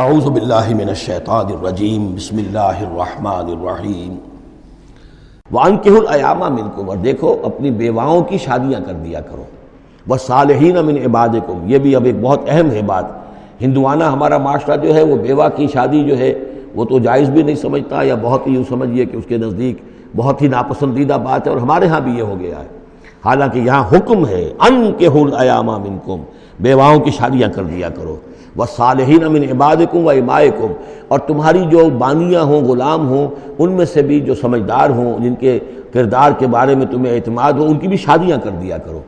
اعوذ باللہ من الشیطان الرجیم بسم اللہ الرحمن الرحیم وانکحوا الایام منکم، اور دیکھو اپنی بیواؤں کی شادیاں کر دیا کرو، والصالحین من عبادکم، یہ بھی اب ایک بہت اہم ہے بات۔ ہندوانہ ہمارا معاشرہ جو ہے وہ بیوہ کی شادی جو ہے وہ تو جائز بھی نہیں سمجھتا، یا بہت ہی یوں سمجھیے کہ اس کے نزدیک بہت ہی ناپسندیدہ بات ہے، اور ہمارے ہاں بھی یہ ہو گیا ہے۔ حالانکہ یہاں حکم ہے انکحوا الایام منکم، بیواؤں کی شادیاں کر دیا کرو، والصالحین من عبادکم و امائکم، اور تمہاری جو بانیاں ہوں، غلام ہوں، ان میں سے بھی جو سمجھدار ہوں، جن کے کردار کے بارے میں تمہیں اعتماد ہو، ان کی بھی شادیاں کر دیا کرو۔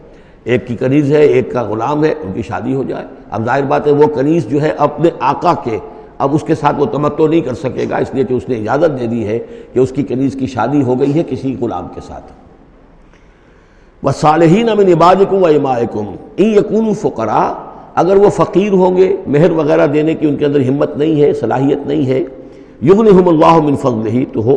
ایک کی کنیز ہے، ایک کا غلام ہے، ان کی شادی ہو جائے۔ اب ظاہر بات ہے وہ کنیز جو ہے اپنے آقا کے، اب اس کے ساتھ وہ تمتع نہیں کر سکے گا، اس لیے کہ اس نے اجازت دے دی ہے کہ اس کی کنیز کی شادی ہو گئی ہے کسی غلام کے ساتھ۔ والصالحین من عبادکم و امائکم ان یکونوا فقراء، اگر وہ فقیر ہوں گے، مہر وغیرہ دینے کی ان کے اندر ہمت نہیں ہے، صلاحیت نہیں ہے، یغنہم اللہ من فضلہ، تو ہو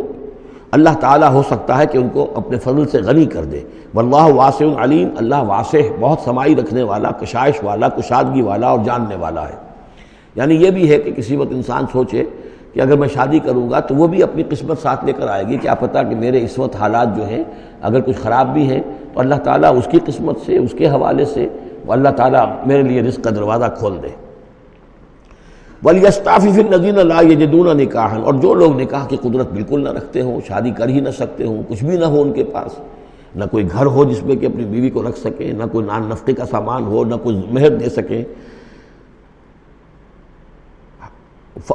اللہ تعالیٰ ہو سکتا ہے کہ ان کو اپنے فضل سے غنی کر دے۔ واللہ واسع علیم، اللہ واسع بہت سمائی رکھنے والا، کشائش والا، کشادگی والا اور جاننے والا ہے۔ یعنی یہ بھی ہے کہ کسی وقت انسان سوچے کہ اگر میں شادی کروں گا تو وہ بھی اپنی قسمت ساتھ لے کر آئے گی، کیا پتہ کہ میرے اس وقت حالات جو ہیں اگر کچھ خراب بھی ہیں تو اللہ تعالیٰ اس کی قسمت سے، اس کے حوالے سے وہ اللہ تعالیٰ میرے لیے رزق کا دروازہ کھول دے۔ وَلْيَسْتَعْفِفِ الَّذِينَ لَا يَجِدُونَ نِكَاحًا، اور جو لوگ نکاح کی قدرت بالکل نہ رکھتے ہوں، شادی کر ہی نہ سکتے ہوں، کچھ بھی نہ ہو ان کے پاس، نہ کوئی گھر ہو جس میں کہ اپنی بیوی کو رکھ سکیں، نہ کوئی نان نفقے کا سامان ہو، نہ کوئی مہر دے سکیں،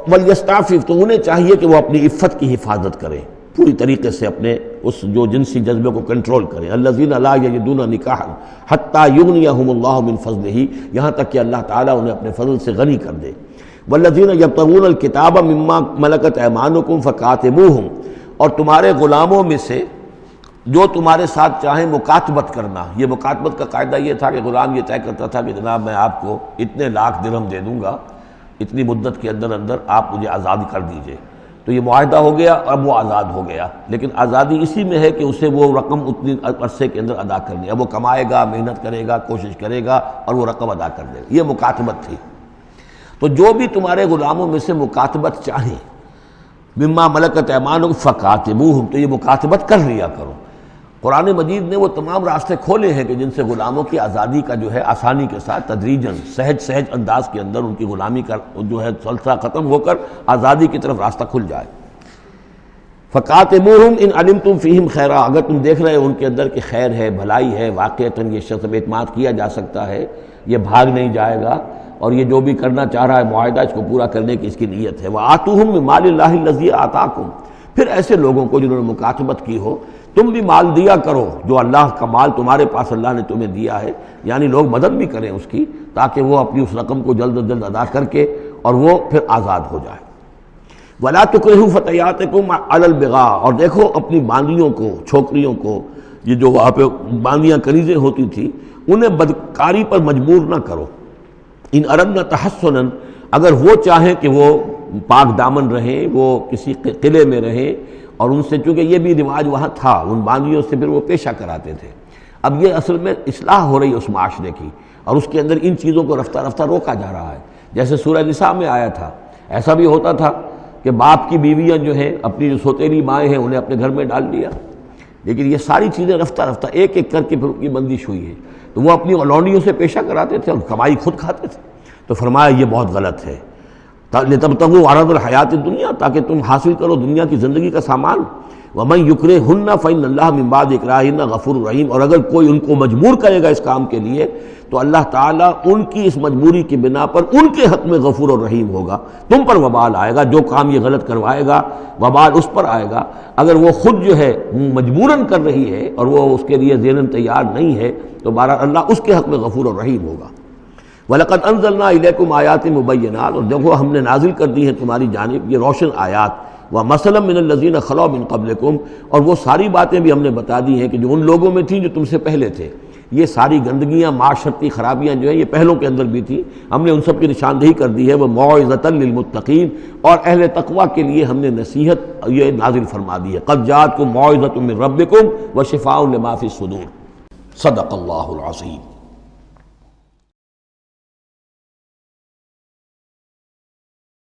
وَلْيَسْتَعْفِفْ، تو انہیں چاہیے کہ وہ اپنی عفت کی حفاظت کریں، پوری طریقے سے اپنے اس جو جنسی جذبے کو کنٹرول کریں۔ الَّذِينَ لَا يَجِدُونَ نِكَاحًا حَتَّى يُغْنِيَهُمُ اللَّهُ مِنْ فَضْلِهِ، یہاں تک کہ اللہ تعالیٰ انہیں اپنے فضل سے غنی کر دے۔ وَالَّذِينَ يَبْتَغُونَ الْكِتَابَ مِمَّا مَلَكَتْ أَيْمَانُكُمْ فَكَاتِبُوهُمْ، اور تمہارے غلاموں میں سے جو تمہارے ساتھ چاہیں مکاتبت کرنا۔ یہ مکاتبت کا قاعدہ یہ تھا کہ غلام یہ طے کرتا تھا کہ جناب میں آپ کو اتنے لاکھ درہم دے دوں گا، اتنی مدت کے اندر اندر آپ مجھے آزاد کر دیجئے، تو یہ معاہدہ ہو گیا، اب وہ آزاد ہو گیا۔ لیکن آزادی اسی میں ہے کہ اسے وہ رقم اتنی عرصے کے اندر ادا کرنی ہے، اب وہ کمائے گا، محنت کرے گا، کوشش کرے گا اور وہ رقم ادا کر دے گا۔ یہ مکاتبت تھی۔ تو جو بھی تمہارے غلاموں میں سے مکاتبت چاہیں، مما ملکت ایمانکم فکاتبوہم، تو یہ مکاتبت کر لیا کرو۔ قرآن مجید نے وہ تمام راستے کھولے ہیں کہ جن سے غلاموں کی آزادی کا جو ہے آسانی کے ساتھ تدریجاً سہج انداز کے اندر ان کی غلامی کا جو ہے سلسلہ ختم ہو کر آزادی کی طرف راستہ کھل جائے۔ فَقَاتِبُوهُمْ إِنْ عَلِمْتُمْ فِيهِمْ خَيْرًا، اگر تم دیکھ رہے ہو ان کے اندر کہ خیر ہے، بھلائی ہے، واقعتاً یہ شخص پہ اعتماد کیا جا سکتا ہے، یہ بھاگ نہیں جائے گا، اور یہ جو بھی کرنا چاہ رہا ہے معاہدہ اس کو پورا کرنے کی اس کی نیت ہے۔ وَآتُوهُمْ مِنْ مَالِ اللَّهِ الَّذِي آتَاكُمْ، پھر ایسے لوگوں کو جنہوں نے مکاتبت کی ہو تم بھی مال دیا کرو، جو اللہ کا مال تمہارے پاس اللہ نے تمہیں دیا ہے، یعنی لوگ مدد بھی کریں اس کی، تاکہ وہ اپنی اس رقم کو جلد از جلد ادا کر کے اور وہ پھر آزاد ہو جائے۔ وَلَا تُكْرِهُوا فَتَيَاتِكُمْ عَلَى الْبِغَاءِ، اور دیکھو اپنی باندیوں کو، چھوکریوں کو، یہ جو وہاں پہ باندیاں کنیزیں ہوتی تھیں، انہیں بدکاری پر مجبور نہ کرو۔ ان اردنا تحسنا، اگر وہ چاہیں کہ وہ پاک دامن رہیں، وہ کسی قلعے میں رہیں، اور ان سے چونکہ یہ بھی رواج وہاں تھا، ان باندیوں سے پھر وہ پیشہ کراتے تھے۔ اب یہ اصل میں اصلاح ہو رہی ہے اس معاشرے کی، اور اس کے اندر ان چیزوں کو رفتہ رفتہ روکا جا رہا ہے۔ جیسے سورہ نساء میں آیا تھا، ایسا بھی ہوتا تھا کہ باپ کی بیویاں جو ہیں، اپنی جو سوتیلی مائیں ہیں، انہیں اپنے گھر میں ڈال لیا، لیکن یہ ساری چیزیں رفتہ رفتہ ایک ایک کر کے پھر ان کی بندش ہوئی ہے، تو وہ اپنی لونڈیوں سے پیشہ کراتے تھے اور کمائی خود کھاتے تھے۔ تو فرمایا یہ بہت غلط ہے، لِتَبْتَغُوا عَرَضَ الْحَيَاةِ الدُّنْيَا، تاکہ تم حاصل کرو دنیا کی زندگی کا سامان۔ وَمَنْ يُكْرِهُنَّ فَإِنَّ اللَّهَ مِنْ بَعْدِ إِكْرَاهِهِنَّ غَفُورٌ رَحِيمٌ، اور اگر کوئی ان کو مجبور کرے گا اس کام کے لیے تو اللہ تعالیٰ ان کی اس مجبوری کی بنا پر ان کے حق میں غفور اور رحیم ہوگا۔ تم پر وبال آئے گا، جو کام یہ غلط کروائے گا وبال اس پر آئے گا۔ اگر وہ خود جو ہے مجبوراً کر رہی ہے اور وہ اس کے لیے ذہناً تیار نہیں ہے تو بہرحال اللہ اس کے حق میں غفور اور رحیم ہوگا۔ وَلَقَدْ أَنزَلْنَا إِلَيْكُمْ آيَاتٍ مُبَيِّنَاتٍ، اور دیکھو ہم نے نازل کر دی ہیں تمہاری جانب یہ روشن آیات، وَمَثَلًا مِّنَ الَّذِينَ خَلَوْا مِن قَبْلِكُمْ، اور وہ ساری باتیں بھی ہم نے بتا دی ہیں کہ جو ان لوگوں میں تھیں جو تم سے پہلے تھے۔ یہ ساری گندگیاں، معاشرتی خرابیاں جو ہیں یہ پہلوں کے اندر بھی تھیں، ہم نے ان سب کی نشاندہی کر دی ہے۔ وَمَوْعِظَةً لِّلْمُتَّقِينَ، اور اہل تقویٰ کے لیے ہم نے نصیحت یہ نازل فرما دی ہے۔ قَدْ جَاءَتْكُم مَّوْعِظَةٌ مِّن رَّبِّكُمْ وَشِفَاءٌ لِّمَا فِي الصُّدُورِ۔ صدق اللہ العظیم۔